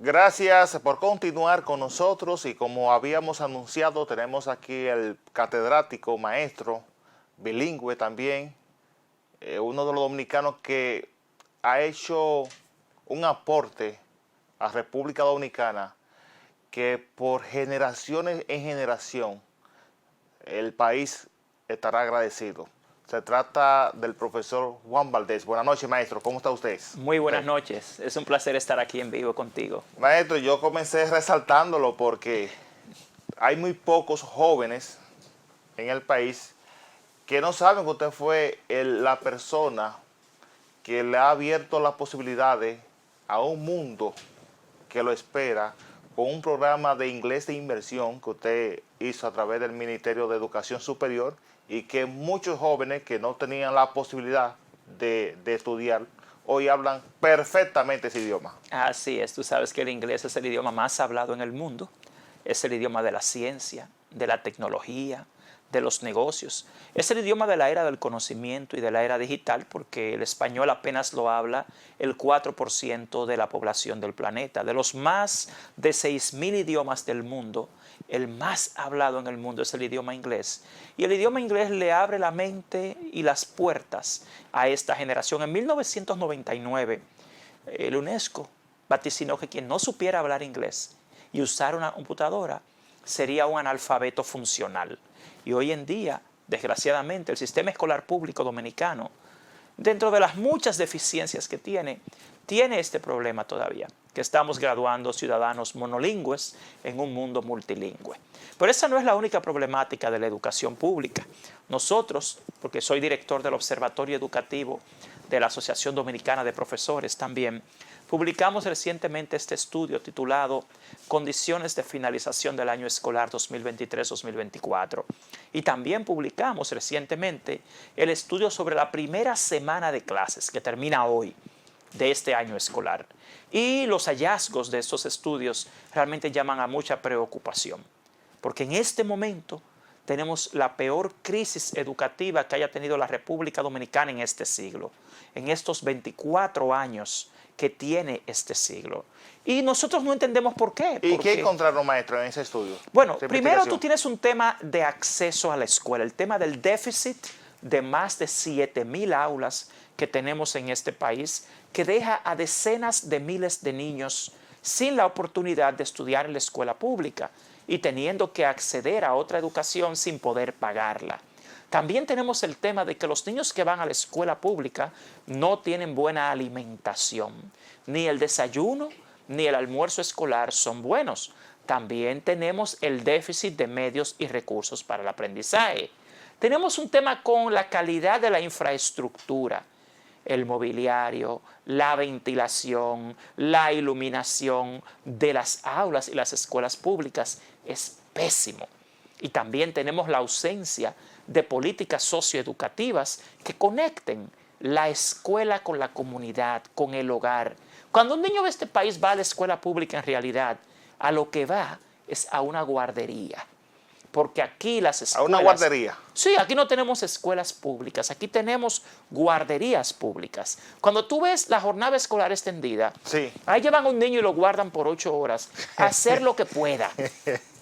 Gracias por continuar con nosotros y como habíamos anunciado, tenemos aquí el catedrático, maestro, bilingüe también, uno de los dominicanos que ha hecho un aporte a República Dominicana que por generaciones en generación el país estará agradecido. Se trata del profesor Juan Valdés. Buenas noches, maestro. ¿Cómo está usted? Muy buenas noches. Es un placer estar aquí en vivo contigo. Maestro, yo comencé resaltándolo porque hay muy pocos jóvenes en el país que no saben que usted fue la persona que le ha abierto las posibilidades a un mundo que lo espera con un programa de inglés de inversión que usted hizo a través del Ministerio de Educación Superior y que muchos jóvenes que no tenían la posibilidad de estudiar hoy hablan perfectamente ese idioma. Así es, tú sabes que el inglés es el idioma más hablado en el mundo, es el idioma de la ciencia, de la tecnología, de los negocios. Es el idioma de la era del conocimiento y de la era digital porque el español apenas lo habla el 4% de la población del planeta. De los más de 6.000 idiomas del mundo, el más hablado en el mundo es el idioma inglés. Y el idioma inglés le abre la mente y las puertas a esta generación. En 1999, el UNESCO vaticinó que quien no supiera hablar inglés y usar una computadora sería un analfabeto funcional. Y hoy en día, desgraciadamente, el sistema escolar público dominicano, dentro de las muchas deficiencias que tiene este problema todavía, que estamos graduando ciudadanos monolingües en un mundo multilingüe. Pero esa no es la única problemática de la educación pública. Nosotros, porque soy director del Observatorio Educativo de la Asociación Dominicana de Profesores también, publicamos recientemente este estudio titulado Condiciones de finalización del año escolar 2023-2024. Y también publicamos recientemente el estudio sobre la primera semana de clases que termina hoy de este año escolar. Y los hallazgos de estos estudios realmente llaman a mucha preocupación, porque en este momento tenemos la peor crisis educativa que haya tenido la República Dominicana en este siglo, en estos 24 años que tiene este siglo. Y nosotros no entendemos por qué. ¿Y qué encontraron, maestro, en ese estudio? Bueno, primero tú tienes un tema de acceso a la escuela, el tema del déficit de más de 7.000 aulas que tenemos en este país, que deja a decenas de miles de niños sin la oportunidad de estudiar en la escuela pública y teniendo que acceder a otra educación sin poder pagarla. También tenemos el tema de que los niños que van a la escuela pública no tienen buena alimentación. Ni el desayuno ni el almuerzo escolar son buenos. También tenemos el déficit de medios y recursos para el aprendizaje. Tenemos un tema con la calidad de la infraestructura, el mobiliario, la ventilación, la iluminación de las aulas y las escuelas públicas es pésimo. Y también tenemos la ausencia de políticas socioeducativas que conecten la escuela con la comunidad, con el hogar. Cuando un niño de este país va a la escuela pública, en realidad, a lo que va es a una guardería. Porque aquí las escuelas... ¿A una guardería? Sí, aquí no tenemos escuelas públicas, aquí tenemos guarderías públicas. Cuando tú ves la jornada escolar extendida, sí, ahí llevan a un niño y lo guardan por 8 horas a hacer lo que pueda,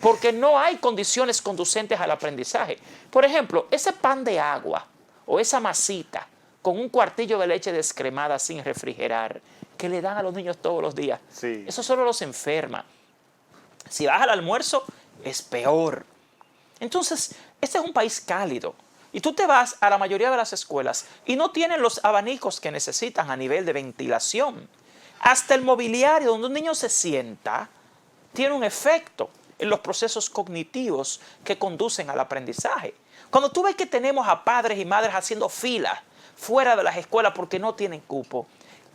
porque no hay condiciones conducentes al aprendizaje. Por ejemplo, ese pan de agua o esa masita con un cuartillo de leche descremada sin refrigerar que le dan a los niños todos los días, sí, eso solo los enferma. Si vas al almuerzo, es peor. Entonces, este es un país cálido y tú te vas a la mayoría de las escuelas y no tienen los abanicos que necesitan a nivel de ventilación. Hasta el mobiliario donde un niño se sienta tiene un efecto en los procesos cognitivos que conducen al aprendizaje. Cuando tú ves que tenemos a padres y madres haciendo fila fuera de las escuelas porque no tienen cupo,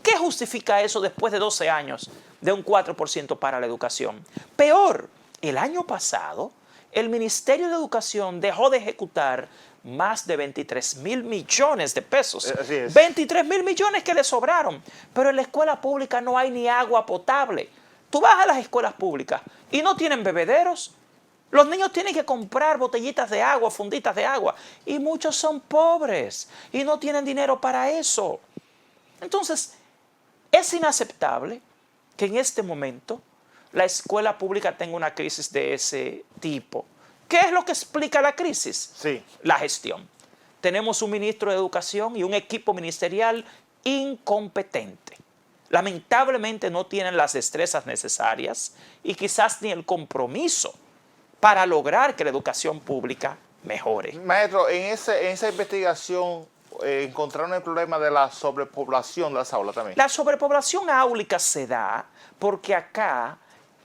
¿qué justifica eso después de 12 años de un 4% para la educación? Peor, el año pasado el Ministerio de Educación dejó de ejecutar más de 23.000 millones de pesos. Así es. 23.000 millones que le sobraron. Pero en la escuela pública no hay ni agua potable. Tú vas a las escuelas públicas y no tienen bebederos. Los niños tienen que comprar botellitas de agua, funditas de agua. Y muchos son pobres y no tienen dinero para eso. Entonces, es inaceptable que en este momento la escuela pública tenga una crisis de ese tipo. ¿Qué es lo que explica la crisis? Sí. La gestión. Tenemos un ministro de Educación y un equipo ministerial incompetente. Lamentablemente no tienen las destrezas necesarias y quizás ni el compromiso para lograr que la educación pública mejore. Maestro, en esa investigación encontraron el problema de la sobrepoblación de las aulas también. La sobrepoblación áulica se da porque acá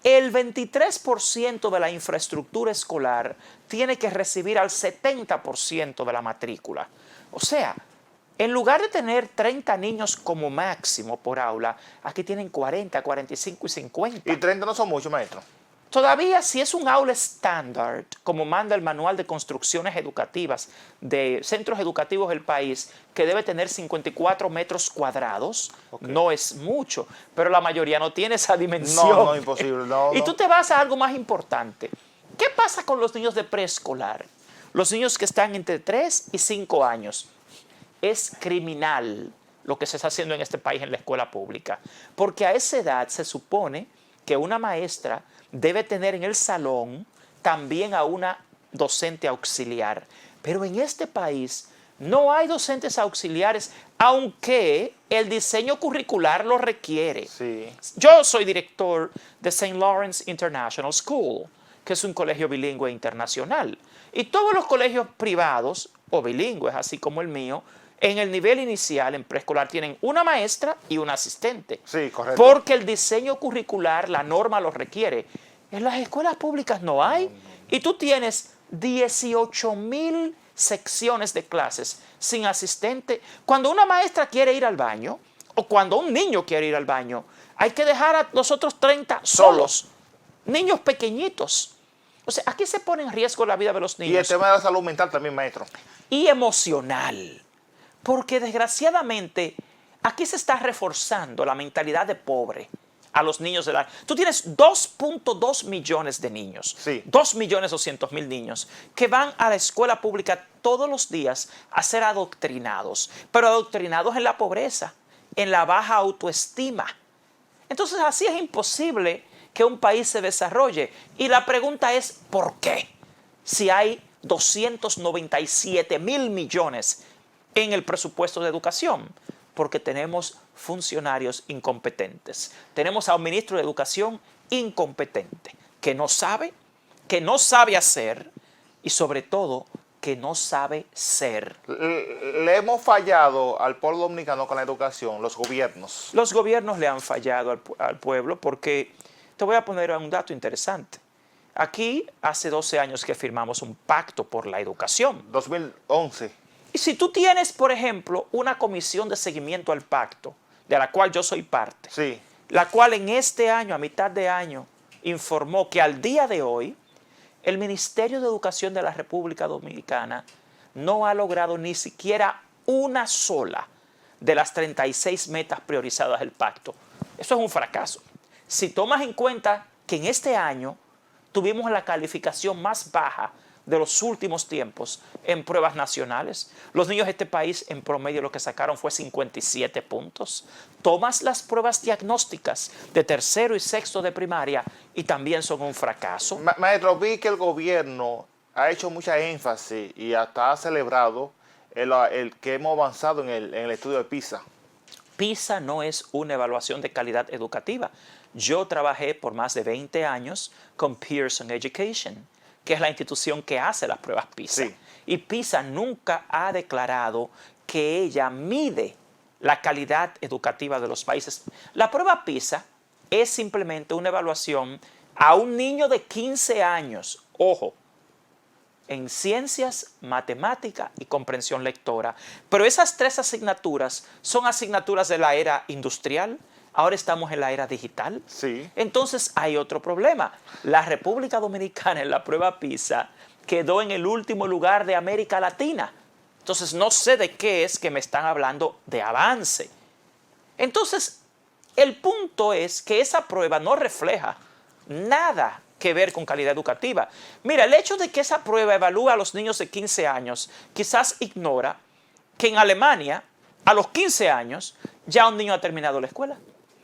el 23% de la infraestructura escolar tiene que recibir al 70% de la matrícula. O sea, en lugar de tener 30 niños como máximo por aula, aquí tienen 40, 45 y 50. Y 30 no son muchos, maestro. Todavía, si es un aula estándar, como manda el Manual de Construcciones Educativas de Centros Educativos del país, que debe tener 54 metros cuadrados, no es mucho, pero la mayoría no tiene esa dimensión. No, imposible. No, y tú te vas a algo más importante. ¿Qué pasa con los niños de preescolar? Los niños que están entre 3 y 5 años. Es criminal lo que se está haciendo en este país en la escuela pública, porque a esa edad se supone que una maestra debe tener en el salón también a una docente auxiliar. Pero en este país no hay docentes auxiliares, aunque el diseño curricular lo requiere. Sí. Yo soy director de St. Lawrence International School, que es un colegio bilingüe internacional. Y todos los colegios privados o bilingües, así como el mío, en el nivel inicial, en preescolar, tienen una maestra y un asistente. Sí, correcto. Porque el diseño curricular, la norma lo requiere. En las escuelas públicas no hay. Y tú tienes 18,000 secciones de clases sin asistente. Cuando una maestra quiere ir al baño, o cuando un niño quiere ir al baño, hay que dejar a los otros 30 solos. Niños pequeñitos. O sea, aquí se pone en riesgo la vida de los niños. Y el tema de la salud mental también, maestro. Y emocional. Porque desgraciadamente aquí se está reforzando la mentalidad de pobre a los niños de la... Tú tienes 2.2 millones de niños, Sí. 2.200.000 niños que van a la escuela pública todos los días a ser adoctrinados, pero adoctrinados en la pobreza, en la baja autoestima. Entonces así es imposible que un país se desarrolle. Y la pregunta es, ¿por qué? Si hay 297,000 millones en el presupuesto de educación, porque tenemos funcionarios incompetentes. Tenemos a un ministro de Educación incompetente, que no sabe hacer y sobre todo que no sabe ser. Le hemos fallado al pueblo dominicano con la educación, los gobiernos. Los gobiernos le han fallado al pueblo porque, te voy a poner un dato interesante. Aquí hace 12 años que firmamos un pacto por la educación. 2011. Y si tú tienes, por ejemplo, una comisión de seguimiento al pacto, de la cual yo soy parte, Sí. la cual en este año, a mitad de año, informó que al día de hoy, el Ministerio de Educación de la República Dominicana no ha logrado ni siquiera una sola de las 36 metas priorizadas del pacto. Eso es un fracaso. Si tomas en cuenta que en este año tuvimos la calificación más baja de los últimos tiempos en pruebas nacionales. Los niños de este país en promedio lo que sacaron fue 57 puntos. Tomas las pruebas diagnósticas de tercero y sexto de primaria y también son un fracaso. Maestro, vi que el gobierno ha hecho mucha énfasis y hasta ha celebrado el que hemos avanzado en el estudio de PISA. PISA no es una evaluación de calidad educativa. Yo trabajé por más de 20 años con Pearson Education, que es la institución que hace las pruebas PISA. Sí. Y PISA nunca ha declarado que ella mide la calidad educativa de los países. La prueba PISA es simplemente una evaluación a un niño de 15 años, ojo, en ciencias, matemática y comprensión lectora. Pero esas 3 asignaturas son asignaturas de la era industrial. Ahora estamos en la era digital. Sí. Entonces hay otro problema. La República Dominicana en la prueba PISA quedó en el último lugar de América Latina. Entonces no sé de qué es que me están hablando de avance. Entonces el punto es que esa prueba no refleja nada que ver con calidad educativa. Mira, el hecho de que esa prueba evalúa a los niños de 15 años quizás ignora que en Alemania a los 15 años ya un niño ha terminado la escuela.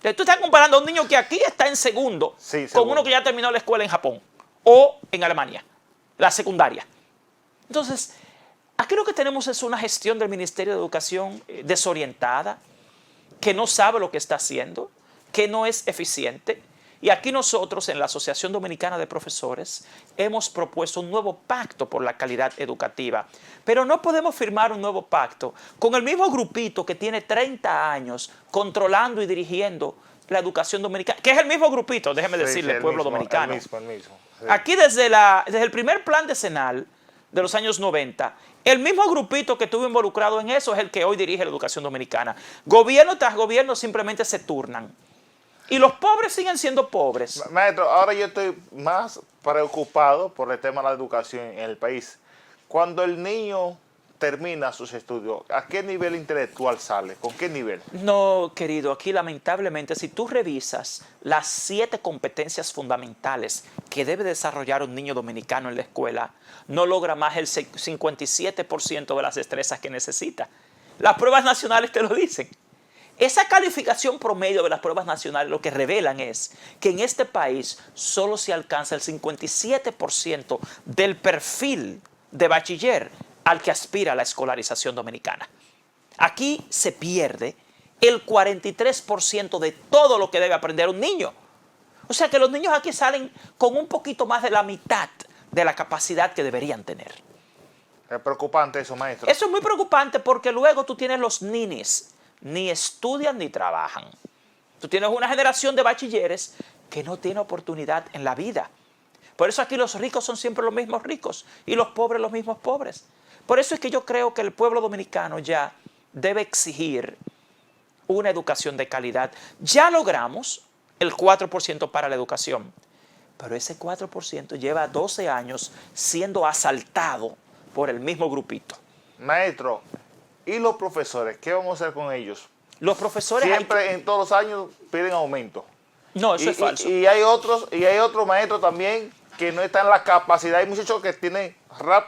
Entonces, tú estás comparando a un niño que aquí está en segundo Sí, con segundo. uno que ya terminó la escuela en Japón o en Alemania, la secundaria. Entonces, aquí lo que tenemos es una gestión del Ministerio de Educación desorientada, que no sabe lo que está haciendo, que no es eficiente. Y aquí nosotros en la Asociación Dominicana de Profesores hemos propuesto un nuevo pacto por la calidad educativa. Pero no podemos firmar un nuevo pacto con el mismo grupito que tiene 30 años controlando y dirigiendo la educación dominicana, que es el mismo grupito, déjeme decirle, el pueblo mismo, dominicano. El mismo. Sí. Aquí desde el primer plan decenal de los años 90, el mismo grupito que estuvo involucrado en eso es el que hoy dirige la educación dominicana. Gobierno tras gobierno simplemente se turnan. Y los pobres siguen siendo pobres. Maestro, ahora yo estoy más preocupado por el tema de la educación en el país. Cuando el niño termina sus estudios, ¿a qué nivel intelectual sale? ¿Con qué nivel? No, querido, aquí lamentablemente si tú revisas las 7 competencias fundamentales que debe desarrollar un niño dominicano en la escuela, no logra más el 57% de las destrezas que necesita. Las pruebas nacionales te lo dicen. Esa calificación promedio de las pruebas nacionales lo que revelan es que en este país solo se alcanza el 57% del perfil de bachiller al que aspira la escolarización dominicana. Aquí se pierde el 43% de todo lo que debe aprender un niño. O sea que los niños aquí salen con un poquito más de la mitad de la capacidad que deberían tener. Es preocupante eso, maestro. Eso es muy preocupante porque luego tú tienes los ninis, ni estudian ni trabajan. Tú tienes una generación de bachilleres que no tiene oportunidad en la vida. Por eso aquí los ricos son siempre los mismos ricos y los pobres los mismos pobres. Por eso es que yo creo que el pueblo dominicano ya debe exigir una educación de calidad. Ya logramos el 4% para la educación, pero ese 4% lleva 12 años siendo asaltado por el mismo grupito. Maestro, ¿y los profesores? ¿Qué vamos a hacer con ellos? Los profesores... Siempre en todos los años piden aumento. No, eso es falso. Y hay otros maestros también que no están en la capacidad. Hay muchachos que tienen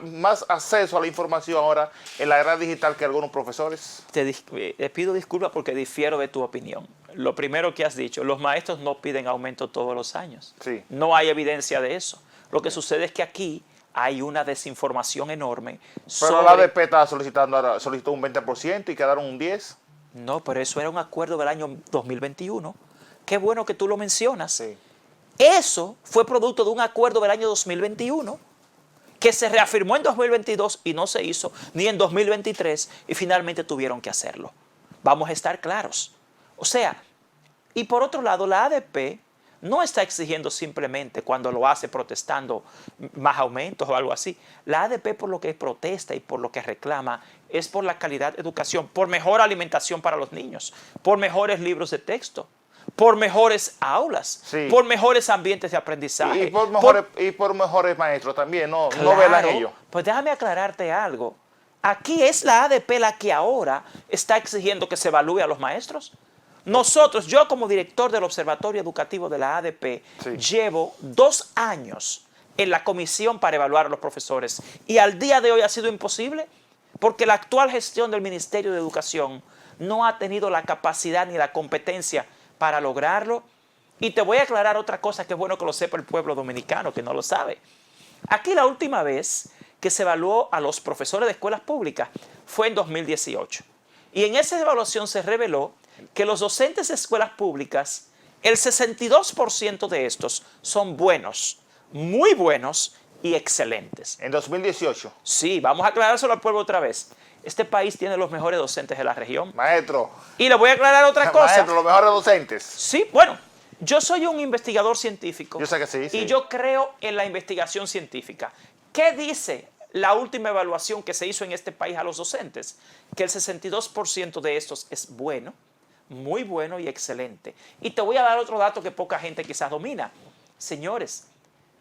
más acceso a la información ahora en la era digital que algunos profesores. Te pido disculpas porque difiero de tu opinión. Lo primero que has dicho, los maestros no piden aumento todos los años. Sí. No hay evidencia de eso. Lo que sucede es que aquí hay una desinformación enorme. Pero la ADP está solicitando ahora, solicitó un 20% y quedaron un 10%. No, pero eso era un acuerdo del año 2021. Qué bueno que tú lo mencionas. Sí. Eso fue producto de un acuerdo del año 2021 que se reafirmó en 2022 y no se hizo ni en 2023 y finalmente tuvieron que hacerlo. Vamos a estar claros. O sea, y por otro lado, la ADP no está exigiendo simplemente cuando lo hace protestando más aumentos o algo así. La ADP por lo que protesta y por lo que reclama es por la calidad de educación, por mejor alimentación para los niños, por mejores libros de texto, por mejores aulas, Sí. por mejores ambientes de aprendizaje. Y por mejores maestros también, no Claro, velan ellos. pues déjame aclararte algo. Aquí es la ADP la que ahora está exigiendo que se evalúe a los maestros. Nosotros, yo como director del Observatorio Educativo de la ADP, Sí. llevo 2 años en la comisión para evaluar a los profesores y al día de hoy ha sido imposible porque la actual gestión del Ministerio de Educación no ha tenido la capacidad ni la competencia para lograrlo. Y te voy a aclarar otra cosa que es bueno que lo sepa el pueblo dominicano, que no lo sabe. Aquí la última vez que se evaluó a los profesores de escuelas públicas fue en 2018. Y en esa evaluación se reveló que los docentes de escuelas públicas, el 62% de estos son buenos, muy buenos y excelentes. En 2018. Sí, vamos a aclarárselo al pueblo otra vez. Este país tiene los mejores docentes de la región. Maestro. Y le voy a aclarar otra cosa. Maestro, los mejores docentes. Sí, bueno, yo soy un investigador científico. Yo sé que sí, sí. Y yo creo en la investigación científica. ¿Qué dice la última evaluación que se hizo en este país a los docentes? Que el 62% de estos es bueno, muy bueno y excelente. Y te voy a dar otro dato que poca gente quizás domina. Señores,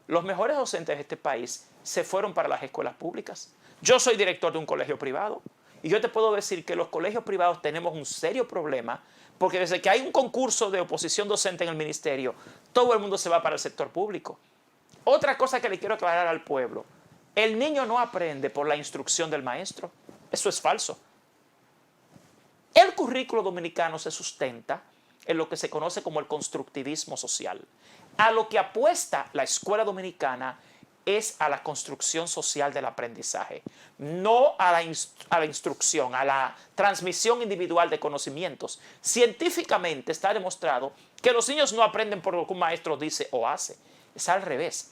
los mejores docentes de este país se fueron para las escuelas públicas. Yo soy director de un colegio privado y yo te puedo decir que los colegios privados tenemos un serio problema porque desde que hay un concurso de oposición docente en el ministerio, todo el mundo se va para el sector público. Otra cosa que le quiero aclarar al pueblo, el niño no aprende por la instrucción del maestro. Eso es falso. El currículo dominicano se sustenta en lo que se conoce como el constructivismo social. A lo que apuesta la escuela dominicana es a la construcción social del aprendizaje, no a la instrucción, a la transmisión individual de conocimientos. Científicamente está demostrado que los niños no aprenden por lo que un maestro dice o hace. Es al revés.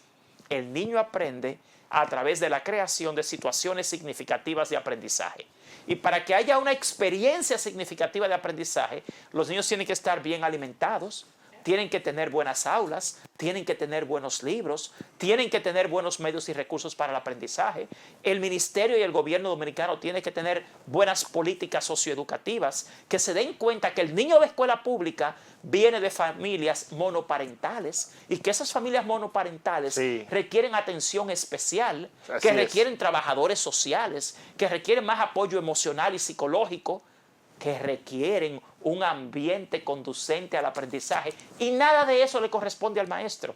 El niño aprende a través de la creación de situaciones significativas de aprendizaje. Y para que haya una experiencia significativa de aprendizaje, los niños tienen que estar bien alimentados, tienen que tener buenas aulas, tienen que tener buenos libros, tienen que tener buenos medios y recursos para el aprendizaje. El ministerio y el gobierno dominicano tienen que tener buenas políticas socioeducativas que se den cuenta que el niño de escuela pública viene de familias monoparentales y que esas familias monoparentales requieren atención especial, que requieren trabajadores sociales, que requieren más apoyo emocional y psicológico, que requieren un ambiente conducente al aprendizaje, y nada de eso le corresponde al maestro.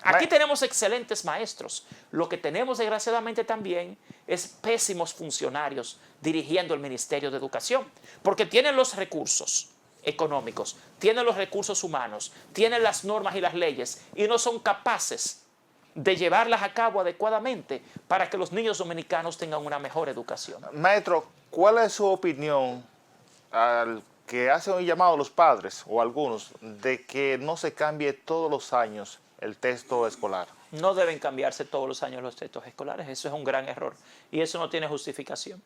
Aquí tenemos excelentes maestros. Lo que tenemos desgraciadamente también es pésimos funcionarios dirigiendo el Ministerio de Educación, porque tienen los recursos económicos, tienen los recursos humanos, tienen las normas y las leyes y no son capaces de llevarlas a cabo adecuadamente para que los niños dominicanos tengan una mejor educación. Maestro, ¿cuál es su opinión al que hacen un llamado a los padres o algunos de que no se cambie todos los años el texto escolar? No deben cambiarse todos los años los textos escolares. Eso es un gran error y eso no tiene justificación.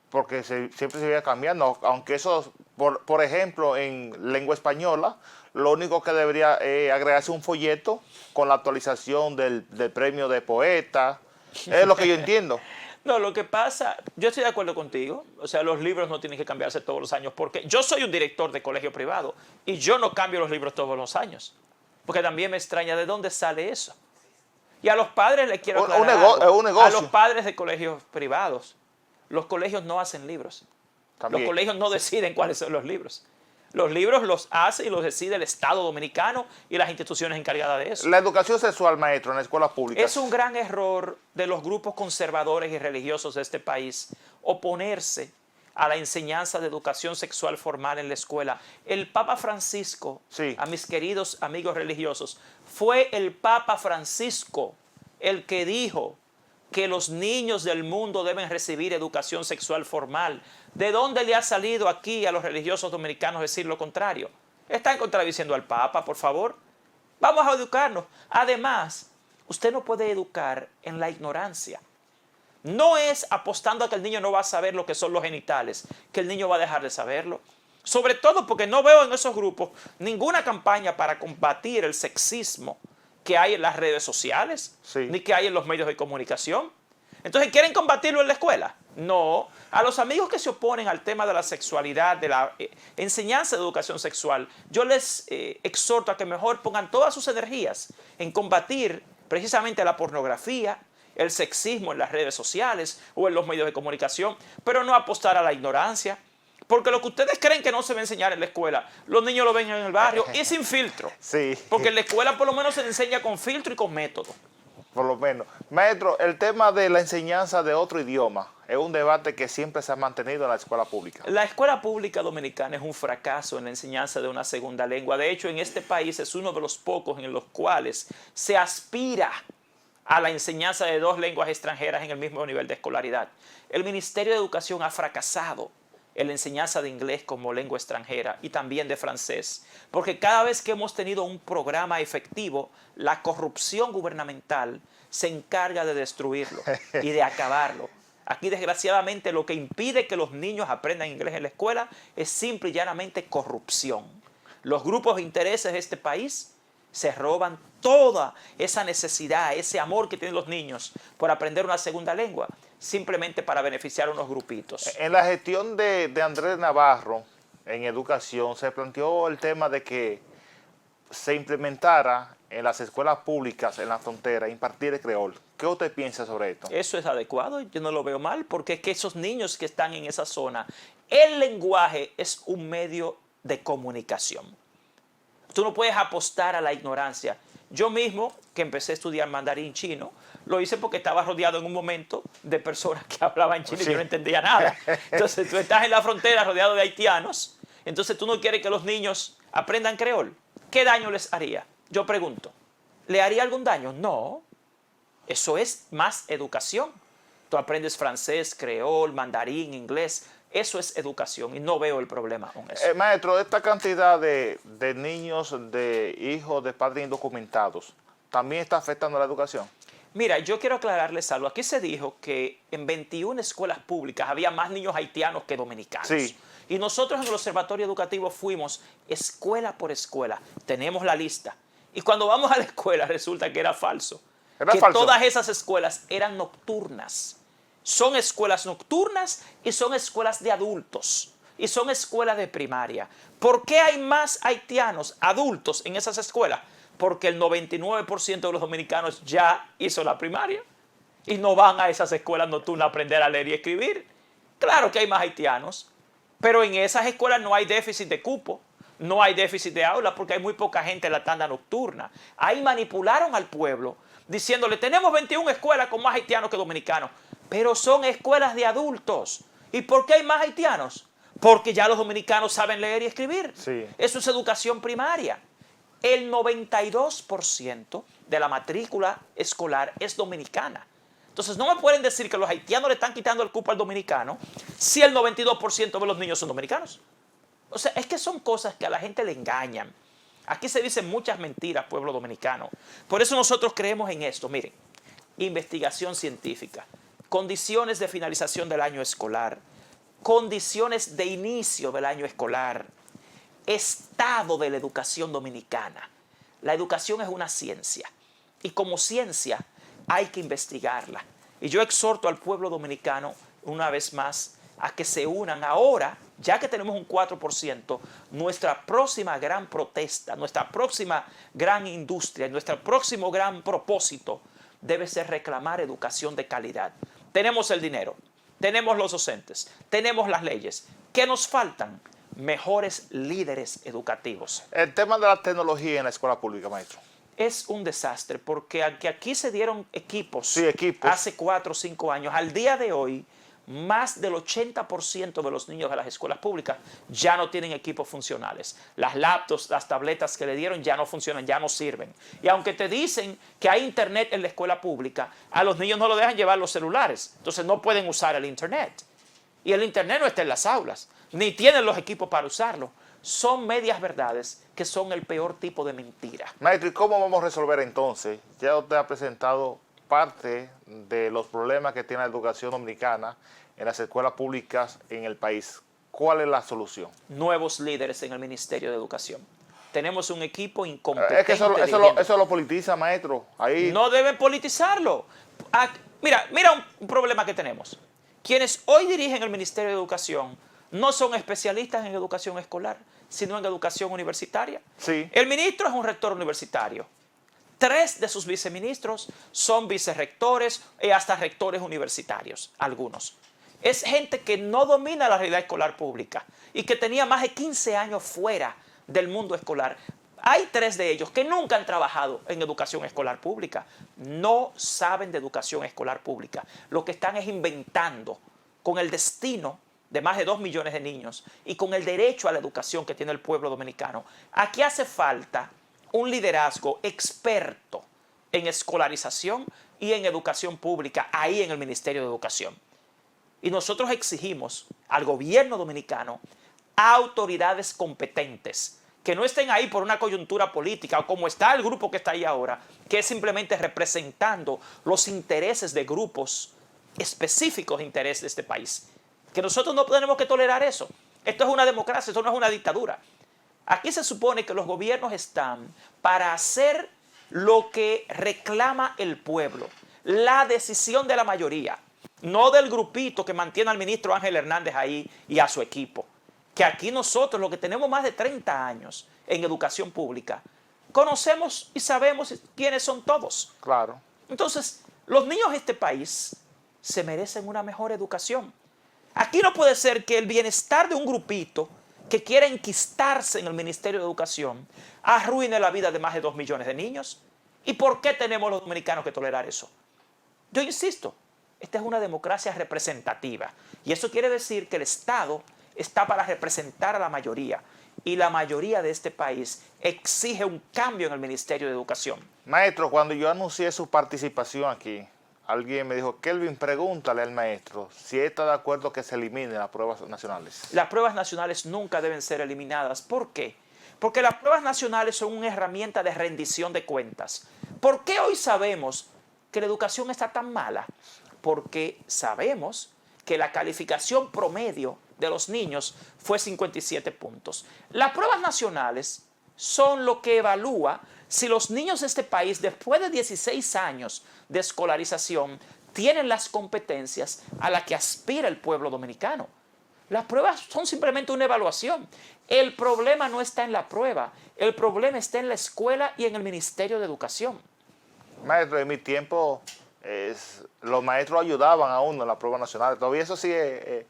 Porque siempre se iba cambiando, aunque eso, por ejemplo, en lengua española, lo único que debería agregarse un folleto con la actualización del premio de poeta, es lo que yo entiendo. No, lo que pasa, yo estoy de acuerdo contigo, o sea, los libros no tienen que cambiarse todos los años, porque yo soy un director de colegio privado y yo no cambio los libros todos los años, porque también me extraña de dónde sale eso. Y a los padres les quiero aclarar algo. Un negocio. A los padres de colegios privados, los colegios no hacen libros. También. Los colegios no deciden cuáles son los libros. Los libros los hace y los decide el Estado dominicano y las instituciones encargadas de eso. La educación sexual, maestro, en la escuela pública. Es un gran error de los grupos conservadores y religiosos de este país oponerse a la enseñanza de educación sexual formal en la escuela. El Papa Francisco, a mis queridos amigos religiosos, fue el Papa Francisco el que dijo que los niños del mundo deben recibir educación sexual formal. ¿De dónde le ha salido aquí a los religiosos dominicanos decir lo contrario? Están contradiciendo al Papa, por favor. Vamos a educarnos. Además, usted no puede educar en la ignorancia. No es apostando a que el niño no va a saber lo que son los genitales, que el niño va a dejar de saberlo. Sobre todo porque no veo en esos grupos ninguna campaña para combatir el sexismo que hay en las redes sociales, ni que hay en los medios de comunicación. Entonces, ¿quieren combatirlo en la escuela? No. A los amigos que se oponen al tema de la sexualidad, de la enseñanza de educación sexual, yo les exhorto a que mejor pongan todas sus energías en combatir precisamente la pornografía, el sexismo en las redes sociales o en los medios de comunicación, pero no apostar a la ignorancia. Porque lo que ustedes creen que no se va a enseñar en la escuela, los niños lo ven en el barrio y sin filtro. Porque en la escuela por lo menos se le enseña con filtro y con método. Por lo menos. Maestro, el tema de la enseñanza de otro idioma es un debate que siempre se ha mantenido en la escuela pública. La escuela pública dominicana es un fracaso en la enseñanza de una segunda lengua. De hecho, en este país es uno de los pocos en los cuales se aspira a la enseñanza de 2 lenguas extranjeras en el mismo nivel de escolaridad. El Ministerio de Educación ha fracasado en la enseñanza de inglés como lengua extranjera y también de francés, porque cada vez que hemos tenido un programa efectivo, la corrupción gubernamental se encarga de destruirlo y de acabarlo. Aquí, desgraciadamente, lo que impide que los niños aprendan inglés en la escuela es simple y llanamente corrupción. Los grupos de intereses de este país se roban toda esa necesidad, ese amor que tienen los niños por aprender una segunda lengua, simplemente para beneficiar a unos grupitos. En la gestión de Andrés Navarro en educación se planteó el tema de que se implementara en las escuelas públicas en la frontera impartir el creol. ¿Qué usted piensa sobre esto? Eso es adecuado, yo no lo veo mal, porque es que esos niños que están en esa zona, el lenguaje es un medio de comunicación. Tú no puedes apostar a la ignorancia. Yo mismo, que empecé a estudiar mandarín chino, lo hice porque estaba rodeado en un momento de personas que hablaban chino y yo no entendía nada. Entonces tú estás en la frontera rodeado de haitianos Entonces tú no quieres que los niños aprendan creol. ¿Qué daño les haría? Yo pregunto. ¿Le haría algún daño? No. Eso es más educación. Tú aprendes francés, creol, mandarín, inglés. Eso es educación y no veo el problema con eso. Maestro, esta cantidad de niños, de hijos de padres indocumentados, ¿también está afectando la educación? Mira, yo quiero aclararles algo. Aquí se dijo que en 21 escuelas públicas había más niños haitianos que dominicanos. Sí. Y nosotros en el Observatorio Educativo fuimos escuela por escuela. Tenemos la lista. Y cuando vamos a la escuela resulta que era falso. ¿Era que falso? Todas esas escuelas eran nocturnas. Son escuelas nocturnas y son escuelas de adultos. Y son escuelas de primaria. ¿Por qué hay más haitianos adultos en esas escuelas? Porque el 99% de los dominicanos ya hizo la primaria y no van a esas escuelas nocturnas a aprender a leer y escribir. Claro que hay más haitianos, pero en esas escuelas no hay déficit de cupo, no hay déficit de aulas porque hay muy poca gente en la tanda nocturna. Ahí manipularon al pueblo diciéndole, tenemos 21 escuelas con más haitianos que dominicanos, pero son escuelas de adultos. ¿Y por qué hay más haitianos? Porque ya los dominicanos saben leer y escribir. Sí. Eso es educación primaria. El 92% de la matrícula escolar es dominicana. Entonces no me pueden decir que los haitianos le están quitando el cupo al dominicano si el 92% de los niños son dominicanos. O sea, es que son cosas que a la gente le engañan. Aquí se dicen muchas mentiras, pueblo dominicano. Por eso nosotros creemos en esto. Miren, investigación científica, condiciones de finalización del año escolar, condiciones de inicio del año escolar, estado de la educación dominicana. La educación es una ciencia y como ciencia hay que investigarla. Y yo exhorto al pueblo dominicano una vez más a que se unan ahora, ya que tenemos un 4%, nuestra próxima gran protesta, nuestra próxima gran industria, nuestro próximo gran propósito debe ser reclamar educación de calidad. Tenemos el dinero, tenemos los docentes, tenemos las leyes. ¿Qué nos faltan? Mejores líderes educativos. El tema de la tecnología en la escuela pública, maestro. Es un desastre porque aunque aquí se dieron equipos, Sí, equipos. hace 4 o 5 años, al día de hoy, más del 80% de los niños de las escuelas públicas ya no tienen equipos funcionales. Las laptops, las tabletas que le dieron ya no funcionan, ya no sirven. Y aunque te dicen que hay internet en la escuela pública, a los niños no lo dejan llevar los celulares. Entonces no pueden usar el internet. Y el internet no está en las aulas, ni tienen los equipos para usarlo. Son medias verdades que son el peor tipo de mentira. Maestro, ¿y cómo vamos a resolver entonces? Ya usted ha presentado parte de los problemas que tiene la educación dominicana en las escuelas públicas en el país. ¿Cuál es la solución? Nuevos líderes en el Ministerio de Educación. Tenemos un equipo incompetente. Es que eso lo politiza, maestro. Ahí... No deben politizarlo. Mira un problema que tenemos. Quienes hoy dirigen el Ministerio de Educación no son especialistas en educación escolar, sino en educación universitaria. Sí. El ministro es un rector universitario. 3 de sus viceministros son vicerrectores y hasta rectores universitarios, algunos. Es gente que no domina la realidad escolar pública y que tenía más de 15 años fuera del mundo escolar. Hay 3 de ellos que nunca han trabajado en educación escolar pública. No saben de educación escolar pública. Lo que están es inventando con el destino de más de 2 millones de niños y con el derecho a la educación que tiene el pueblo dominicano. Aquí hace falta un liderazgo experto en escolarización y en educación pública, ahí en el Ministerio de Educación. Y nosotros exigimos al gobierno dominicano autoridades competentes, que no estén ahí por una coyuntura política o como está el grupo que está ahí ahora, que es simplemente representando los intereses de grupos específicos de interés de este país. Que nosotros no tenemos que tolerar eso. Esto es una democracia, esto no es una dictadura. Aquí se supone que los gobiernos están para hacer lo que reclama el pueblo, la decisión de la mayoría, no del grupito que mantiene al ministro Ángel Hernández ahí y a su equipo. Que aquí nosotros, los que tenemos más de 30 años en educación pública, conocemos y sabemos quiénes son todos. Claro. Entonces, los niños de este país se merecen una mejor educación. Aquí no puede ser que el bienestar de un grupito que quiere enquistarse en el Ministerio de Educación arruine la vida de más de 2 millones de niños. ¿Y por qué tenemos los dominicanos que tolerar eso? Yo insisto, esta es una democracia representativa y eso quiere decir que el Estado está para representar a la mayoría. Y la mayoría de este país exige un cambio en el Ministerio de Educación. Maestro, cuando yo anuncié su participación aquí, alguien me dijo, Kelvin, pregúntale al maestro si está de acuerdo que se eliminen las pruebas nacionales. Las pruebas nacionales nunca deben ser eliminadas. ¿Por qué? Porque las pruebas nacionales son una herramienta de rendición de cuentas. ¿Por qué hoy sabemos que la educación está tan mala? Porque sabemos que la calificación promedio de los niños fue 57 puntos. Las pruebas nacionales son lo que evalúa si los niños de este país, después de 16 años de escolarización, tienen las competencias a las que aspira el pueblo dominicano. Las pruebas son simplemente una evaluación. El problema no está en la prueba, el problema está en la escuela y en el Ministerio de Educación. Maestro, en mi tiempo los maestros ayudaban a uno en la prueba nacional. Todavía eso sigue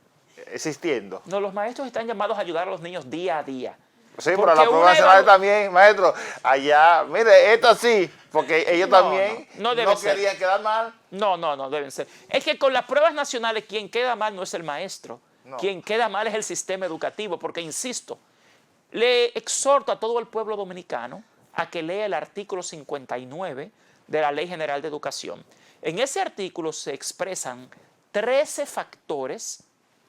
existiendo. No, los maestros están llamados a ayudar a los niños día a día. Sí, pero la prueba nacional también, maestro, allá, mire, esta sí, porque ellos también no querían quedar mal. No deben ser. Es que con las pruebas nacionales quien queda mal no es el maestro, quien queda mal es el sistema educativo, porque insisto, le exhorto a todo el pueblo dominicano a que lea el artículo 59 de la Ley General de Educación. En ese artículo se expresan 13 factores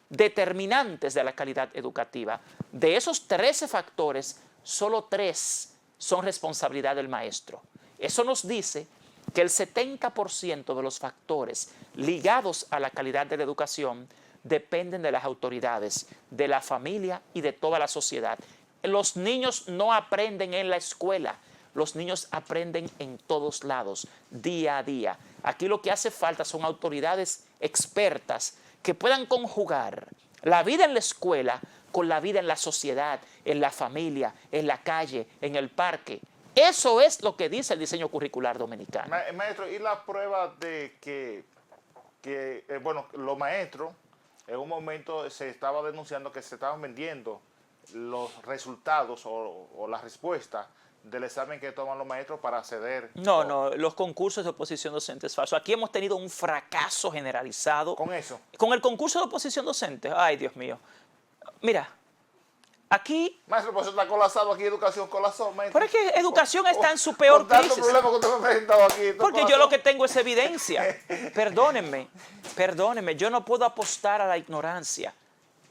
determinantes de la calidad educativa. De esos 13 factores, solo 3 son responsabilidad del maestro. Eso nos dice que el 70% de los factores ligados a la calidad de la educación dependen de las autoridades, de la familia y de toda la sociedad. Los niños no aprenden en la escuela, los niños aprenden en todos lados, día a día. Aquí lo que hace falta son autoridades expertas que puedan conjugar la vida en la escuela con la vida en la sociedad, en la familia, en la calle, en el parque. Eso es lo que dice el diseño curricular dominicano. Maestro, ¿y la prueba de que bueno, los maestros en un momento se estaba denunciando que se estaban vendiendo los resultados o la respuesta del examen que toman los maestros para acceder? No, los concursos de oposición docente es falso. Aquí hemos tenido un fracaso generalizado. ¿Con eso? Con el concurso de oposición docente. Ay, Dios mío. Mira, aquí... Maestro, pues está colapsado aquí, educación colapsó, maestro. Pero es que educación está en su peor crisis. Con tanto problema que usted me ha presentado aquí. Porque colapsó. yo lo que tengo es evidencia. Perdónenme, yo no puedo apostar a la ignorancia.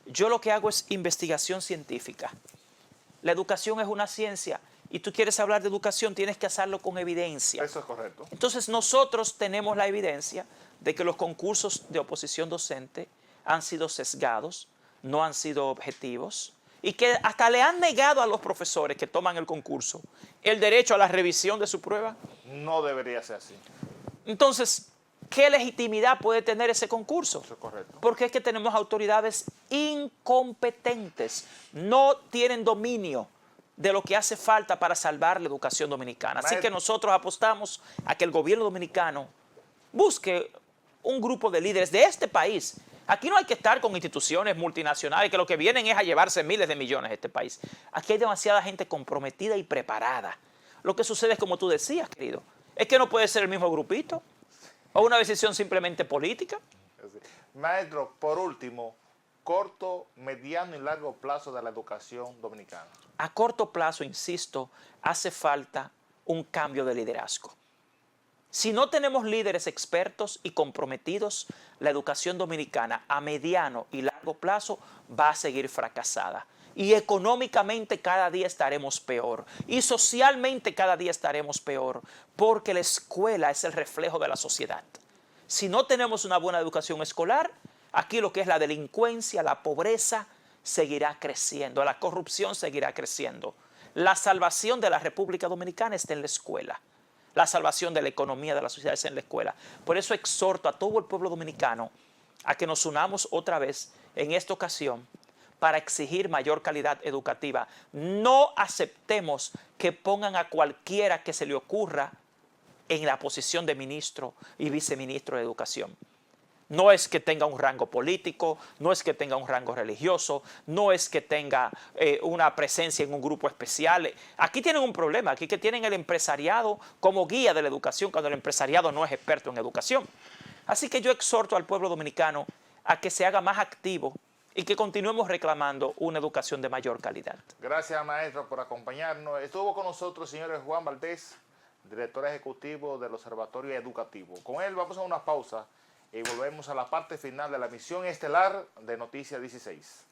Yo lo que hago es investigación científica. La educación es una ciencia y tú quieres hablar de educación, tienes que hacerlo con evidencia. Eso es correcto. Entonces nosotros tenemos la evidencia de que los concursos de oposición docente han sido sesgados, no han sido objetivos y que hasta le han negado a los profesores que toman el concurso el derecho a la revisión de su prueba. No debería ser así. Entonces, ¿qué legitimidad puede tener ese concurso? Eso es correcto. Porque es que tenemos autoridades incompetentes, no tienen dominio de lo que hace falta para salvar la educación dominicana. Así que nosotros apostamos a que el gobierno dominicano busque un grupo de líderes de este país. Aquí no hay que estar con instituciones multinacionales que lo que vienen es a llevarse miles de millones a este país. Aquí hay demasiada gente comprometida y preparada. Lo que sucede es como tú decías, querido, es que no puede ser el mismo grupito o una decisión simplemente política. Maestro, por último, corto, mediano y largo plazo de la educación dominicana. A corto plazo, insisto, hace falta un cambio de liderazgo. Si no tenemos líderes expertos y comprometidos, la educación dominicana a mediano y largo plazo va a seguir fracasada. Y económicamente cada día estaremos peor. Y socialmente cada día estaremos peor. Porque la escuela es el reflejo de la sociedad. Si no tenemos una buena educación escolar, aquí lo que es la delincuencia, la pobreza, seguirá creciendo. La corrupción seguirá creciendo. La salvación de la República Dominicana está en la escuela. La salvación de la economía de la sociedad está en la escuela. Por eso exhorto a todo el pueblo dominicano a que nos unamos otra vez en esta ocasión para exigir mayor calidad educativa. No aceptemos que pongan a cualquiera que se le ocurra en la posición de ministro y viceministro de educación. No es que tenga un rango político, no es que tenga un rango religioso, no es que tenga una presencia en un grupo especial. Aquí tienen un problema, aquí que tienen el empresariado como guía de la educación cuando el empresariado no es experto en educación. Así que yo exhorto al pueblo dominicano a que se haga más activo y que continuemos reclamando una educación de mayor calidad. Gracias, maestro, por acompañarnos. Estuvo con nosotros el señor Juan Valdés, director ejecutivo del Observatorio Educativo. Con él vamos a una pausa y volvemos a la parte final de la misión estelar de Noticias 16.